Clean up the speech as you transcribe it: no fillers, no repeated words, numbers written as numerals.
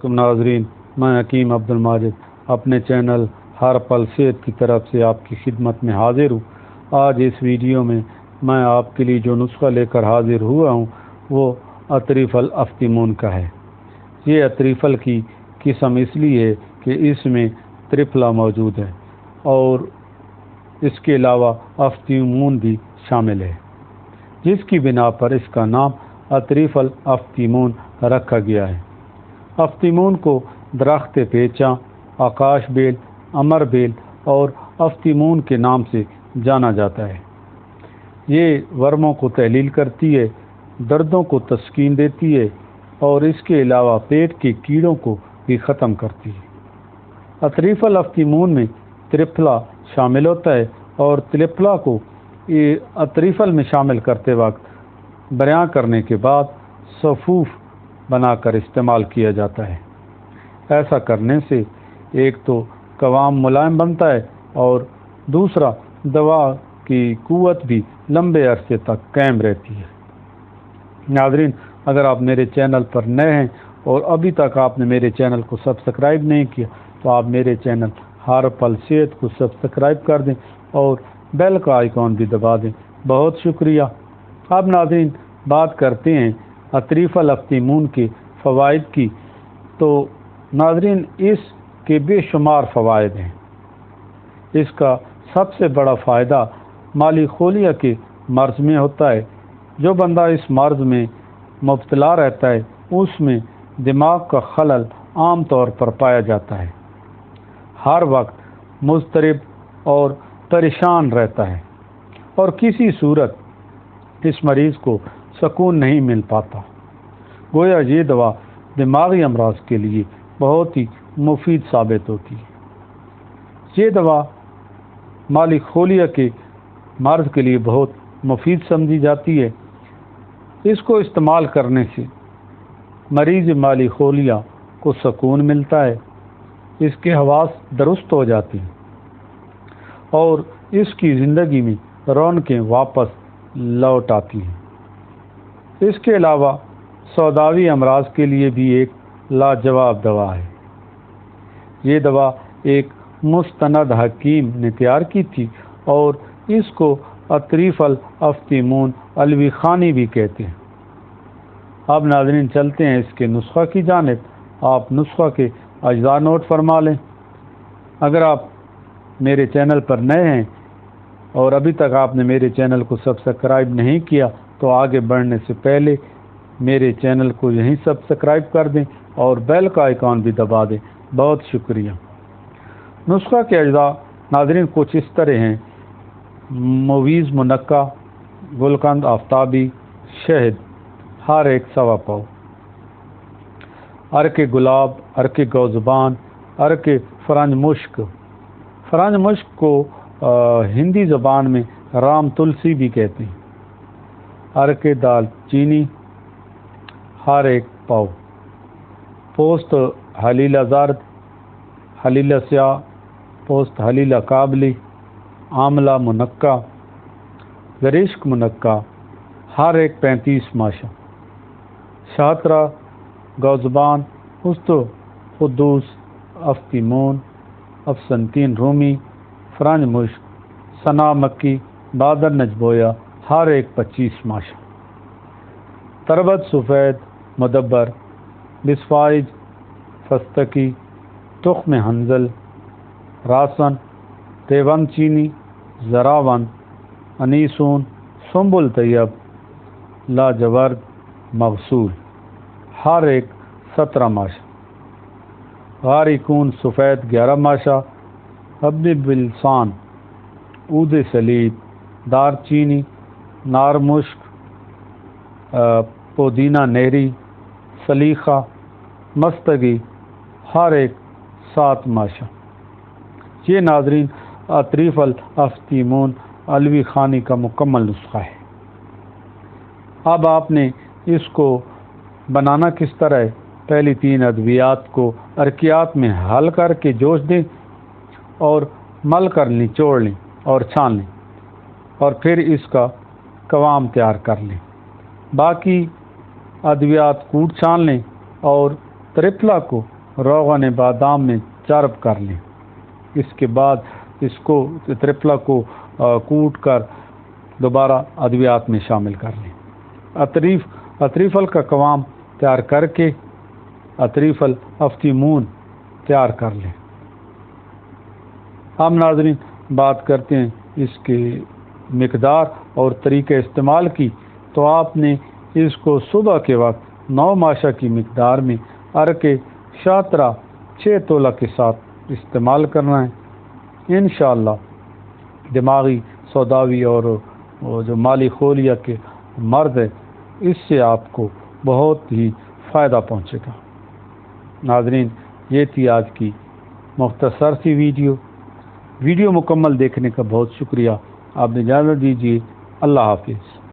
वालेकुम नाजरीन, मैं हकीम अब्दुल माजिद अपने चैनल हर पल सेहत की तरफ से आपकी खिदमत में हाजिर हूँ। आज इस वीडियो में मैं आपके लिए जो नुस्खा लेकर हाजिर हुआ हूँ वो अतरीफल अफ्तीमून का है। ये अतरीफल की किस्म इसलिए है कि इसमें त्रिफला मौजूद है और इसके अलावा अफ्तीमून भी शामिल है, जिसकी बिना पर इसका नाम अतरीफल अफ्तीमून रखा गया है। अफ्तीमून को दरख्त पेचा, आकाश बेल, अमर बेल और अफ्तीमून के नाम से जाना जाता है। ये वर्मों को तहलील करती है, दर्दों को तस्कीन देती है और इसके अलावा पेट के कीड़ों को भी ख़त्म करती है। अतरीफल अफ्तीमून में त्रिफला शामिल होता है और त्रिफला को अतरीफल में शामिल करते वक्त बयां करने के बाद सफूफ बनाकर इस्तेमाल किया जाता है। ऐसा करने से एक तो कवाम मुलायम बनता है और दूसरा दवा की कुव्वत भी लंबे अरसे तक कायम रहती है। नाज़रीन, अगर आप मेरे चैनल पर नए हैं और अभी तक आपने मेरे चैनल को सब्सक्राइब नहीं किया तो आप मेरे चैनल हर पल सेहत को सब्सक्राइब कर दें और बेल का आइकॉन भी दबा दें। बहुत शुक्रिया। अब नाज़रीन, बात करते हैं अतरीफल अफ्तीमून के फ़वाइद की। तो नाज़रीन, इसके बेशुमार फ़वाइद हैं। इसका सबसे बड़ा फ़ायदा माली खोलिया के मर्ज़ में होता है। जो बंदा इस मर्ज़ में मुब्तला रहता है उसमें दिमाग का खलल आम तौर पर पाया जाता है। हर वक्त मुज़तरिब और परेशान रहता है और किसी सूरत इस मरीज़ को सुकून नहीं मिल पाता। गोया ये दवा दिमागी अमराज के लिए बहुत ही मुफीद साबित होती है। ये दवा माली खोलिया के मर्ज़ के लिए बहुत मुफीद समझी जाती है। इसको इस्तेमाल करने से मरीज़ माली खोलिया को सुकून मिलता है, इसके हवास दुरुस्त हो जाती हैं और इसकी ज़िंदगी में रौनकें वापस लौट आती हैं। इसके अलावा सौदावी अमराज के लिए भी एक लाजवाब दवा है। ये दवा एक मुस्तनद हकीम ने तैयार की थी और इसको अतरीफल अफ्तीमून अलवी खानी भी कहते हैं। अब नाज़रीन, चलते हैं इसके नुस्खा की जानिब। आप नुस्खा के अज्जा नोट फरमा लें। अगर आप मेरे चैनल पर नए हैं और अभी तक आपने मेरे चैनल को सब्सक्राइब नहीं किया तो आगे बढ़ने से पहले मेरे चैनल को यहीं सब्सक्राइब कर दें और बेल का आइकॉन भी दबा दें। बहुत शुक्रिया। नुस्खा के अज्जा नाज़रीन कुछ इस तरह हैं: मोवीज़ मुनक्का, गुलकंद आफ्ताबी, शहद हर एक सवा पाव, अर्क गुलाब, अर्क गौज़बान, अर्क फ़रंज मुश्क। फ़रंज मुश्क को हिंदी ज़बान में राम तुलसी भी कहते हैं। अर्क दाल चीनी हर एक पाव, पोस्त हलीला ज़र्द, हलीला स्याह, पोस्त हलीला काबली, आमला मुनक्का, गरिश्क मुनक्का हर एक 35 माशा, शातरा, गौज़बान, उस्तो खुदूस, अफ्तीमून, अफसंतीन रूमी, फ़रंज मुश्क, सना मक्की, बादर नजबोया हर एक 25 माशा, तरबत सफ़ेद, मुदब्बर, बिस्फाइज, फस्तकी, तुख्म हंजल, रासन, तेवन चीनी, ज़रावन, अनीसून, सुम्बुल तैयब, लाजवर्द, मगसूल हर एक 17 माशा, गारिकून सफ़ेद 11 माशा, हब्ब बिलसान, ऊद सलीब, दार चीनी, नार मुश्क, पुदीना नहरी, सलीखा, मस्तगी हर एक 7 माशा। ये नाज़रीन अतरीफल अफ्तीमून अलवी खानी का मुकम्मल नुस्खा है। अब आपने इसको बनाना किस तरह है? पहली 3 अद्वियात को अर्कियात में हल करके जोश दें और मल कर निचोड़ लें और छान लें और फिर इसका कवाम तैयार कर लें। बाकी अद्वियात कूट छान लें और ترپلا کو روغن بادام میں چرب کر لیں۔ اس کے بعد اس کو ترپلا کو کوٹ کر دوبارہ ادویات میں شامل کر لیں۔ اطریفل کا قوام تیار کر کے اطریفل افتیمون تیار کر لیں۔ ہم ناظرین بات کرتے ہیں اس کے مقدار اور طریقہ استعمال کی، تو آپ نے اس کو صبح کے وقت 9 ماشا کی مقدار میں عرق شاطرہ 6 تولہ کے ساتھ استعمال کرنا ہے۔ انشاءاللہ دماغی سوداوی اور جو مالی خولیہ کے مرض ہے، اس سے آپ کو بہت ہی فائدہ پہنچے گا۔ ناظرین یہ تھی آج کی مختصر سی ویڈیو مکمل دیکھنے کا بہت شکریہ۔ آپ اجازت دیجیے، اللہ حافظ۔